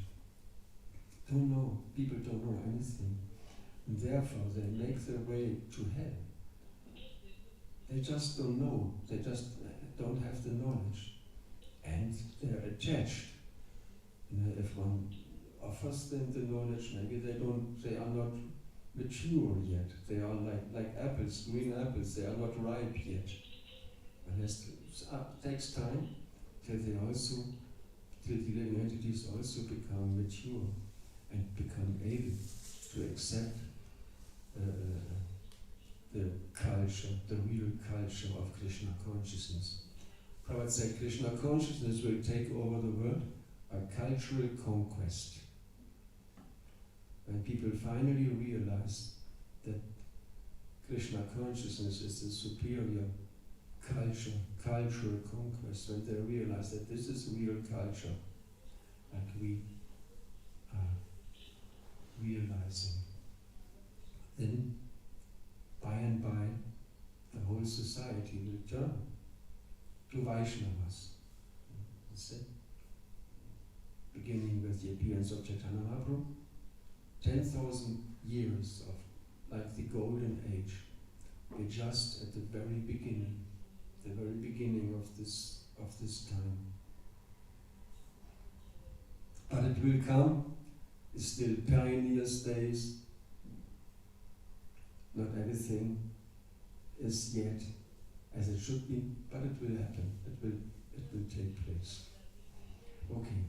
Don't know, people don't know anything, and therefore they make their way to hell. They just don't know, they just don't have the knowledge, and they're attached. If one offers them the knowledge, maybe they are not mature yet. They are like apples, green apples. They are not ripe yet. But takes time till the living entities also become mature and become able to accept the culture, the real culture of Krishna consciousness. Prabhupada said Krishna consciousness will take over the world by cultural conquest. When people finally realize that Krishna consciousness is the superior cultural conquest, when they realize that this is real culture, like we are realizing, then by and by the whole society will turn to Vaishnavas. That's it. Beginning with the appearance of Chaitanya Mahaprabhu, 10,000 years of like the golden age. We're just at the very beginning of this time. But it will come. It's still pioneers' days. Not everything is yet as it should be, but it will happen. It will take place. Okay.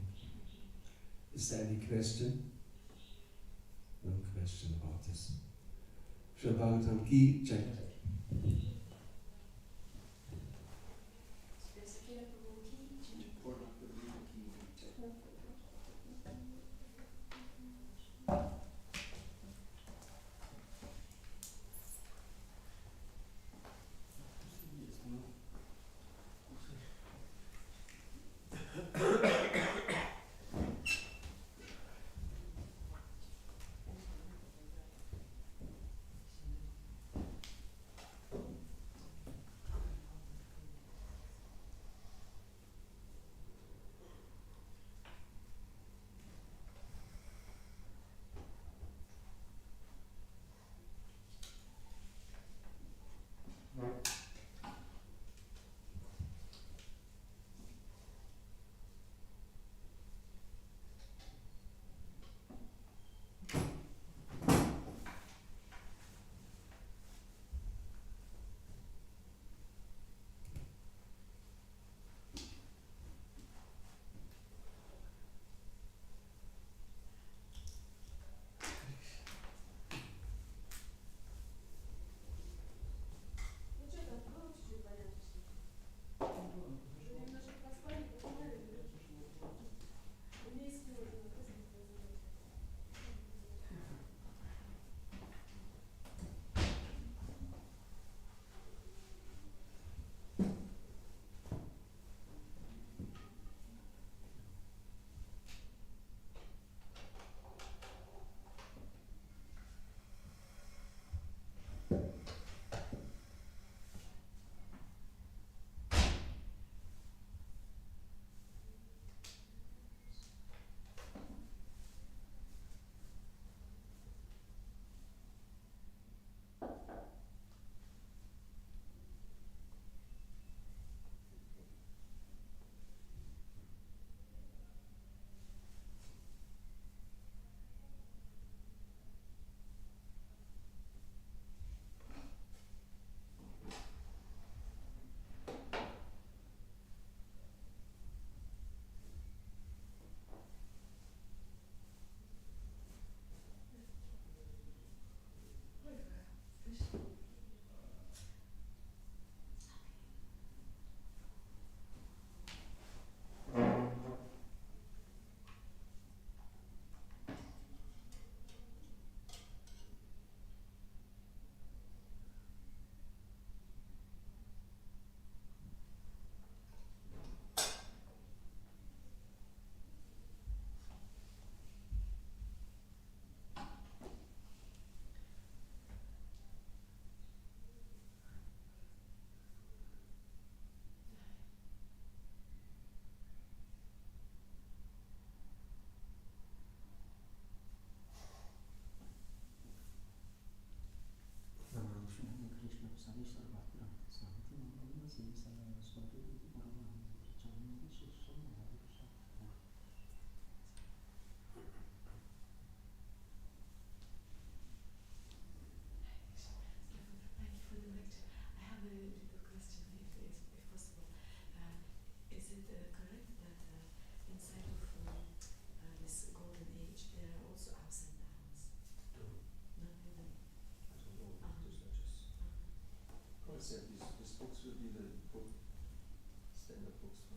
Is there any question? No question about this. Shabbatam ki jai.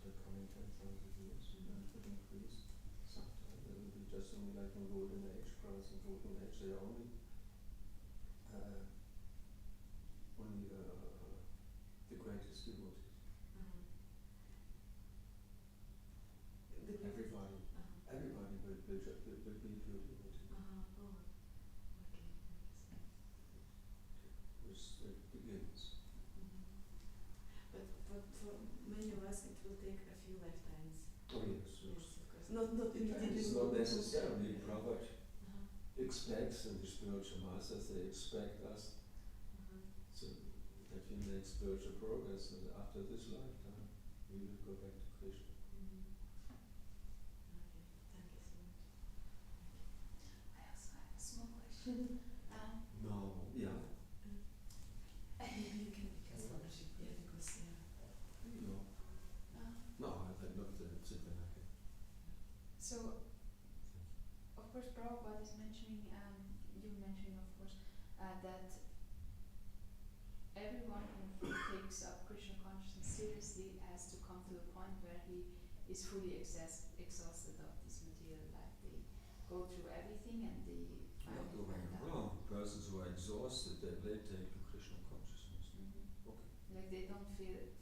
after coming 10,000 years, it will increase sometime. It will be just only like in Golden Age, brothers in Golden Age, they are only the greatest devotees. Everybody will be your devotee. Which it begins. But for many of us it will take a few lifetimes. Oh yes, Yes, of course. Not immediately. It's not necessarily. Prabhupada expects, and the spiritual masters, they expect us so that we make spiritual progress, and after this lifetime we will go back to Krishna. Thank you so much. I also have a small question. No, yeah. Maybe you can make a scholarship. Yeah, because No, no, I not sit there again. So, of course, Prabhupada is mentioning, you mentioning, of course, that everyone who takes up Krishna consciousness seriously has to come to a point where he is fully exhausted of this material life. They go through everything and they Not the way around. Persons who are exhausted, they take to Krishna consciousness. Okay. Like they don't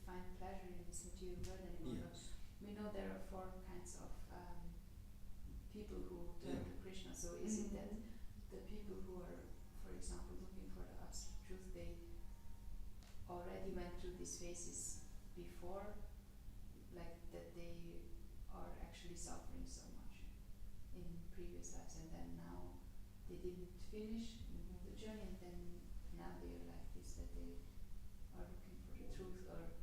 find pleasure in this material world anymore. Yes. We know there are four kinds of people who turn to Krishna. So is it that the people who are, for example, looking for the absolute truth, they already went through these phases before, like that they are actually suffering so much in previous lives, and then now they didn't finish the journey, and then now they are like this, that they are looking for the truth, or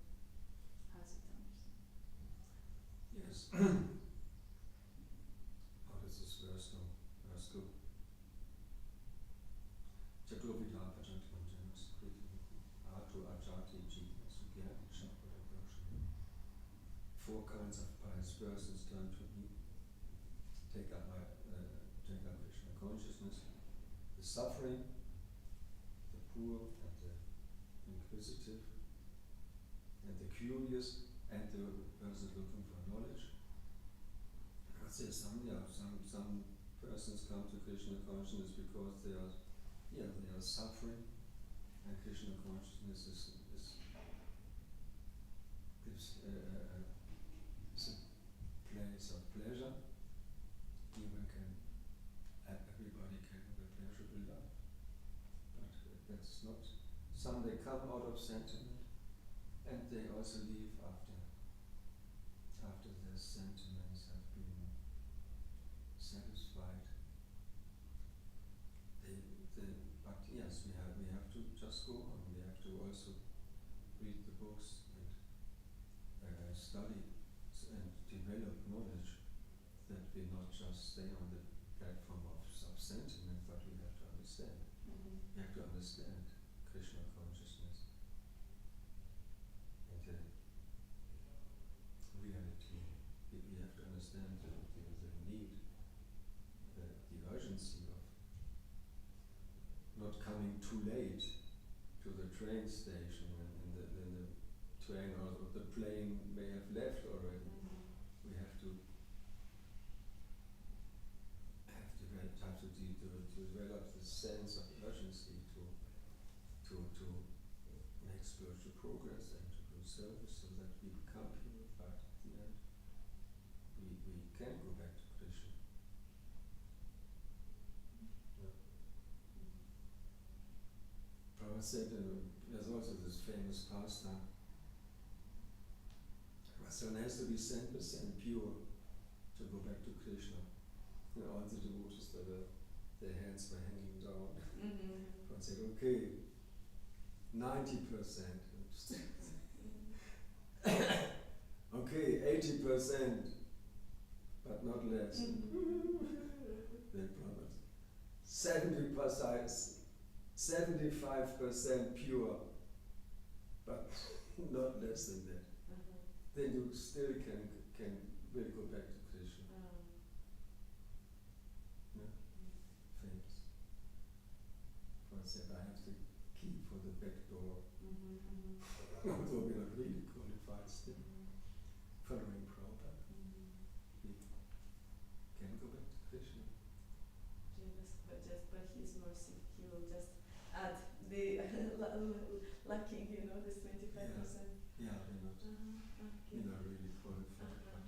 how's it to understand? Yes. How does this verse go? Verse go. Chaklovidha Pajantam Janas Kriti Atu Ajati Jita Sugyati Shapada Brashana. Four kinds of pious persons turn to me, take up Krishna consciousness, the suffering, the poor and the inquisitive, and the curious, and the person looking for knowledge. I'd say some persons come to Krishna consciousness because they are suffering, and Krishna consciousness gives a place of pleasure. Everybody can have a pleasurable life, but that's not. Some they come out of sentiment, and they also leave after their sentiments have been satisfied. But yes, we have to just go on. We have to also read the books and study and develop knowledge, that we not just stay on the platform of sentiment, but we have to understand. We have to understand Krishna consciousness and the reality. We have to understand the need, the urgency of not coming too late to the train station when the train or the plane may have left already. We have to develop the sense of urgency to make spiritual progress and to do service, so that we become purified at the end. We can go back to Krishna. Yeah. Prabhupada said, there's also this famous pastime. One has to be 10% pure to go back to Krishna. All the devotees their hands were hanging down. Prabhupada said, okay, 90%. Okay, 80%, but not less. Then Prabhupada, 75% pure, but not less than that. Then you still will go back to Krishna. Famous. Prabhupada said, I have the key for the back door. Although we are not really qualified still. Following lacking, you know, this 25%. Yeah, we're not, Okay. you know, really qualified, but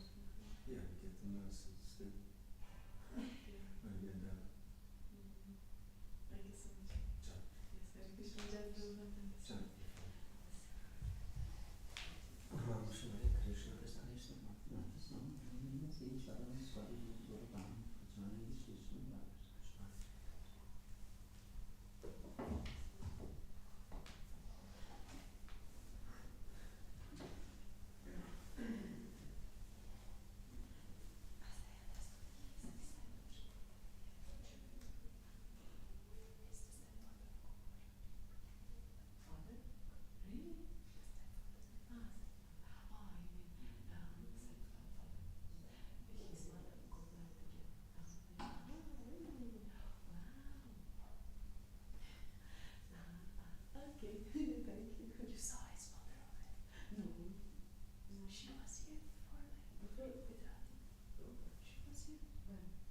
yeah, we get the nurses still Okay. when we end up. Thank you so much. Ciao. Yes, Hare Krishna, Jai Prabhupada. Thank you so Ciao. much. Krishna Krishna Father? Really? Oh, you mean stepfather. His mother got married again. Really? Wow. Okay, thank you. You saw his mother already. No. She was here before, like Before? with Ati. She was here. When?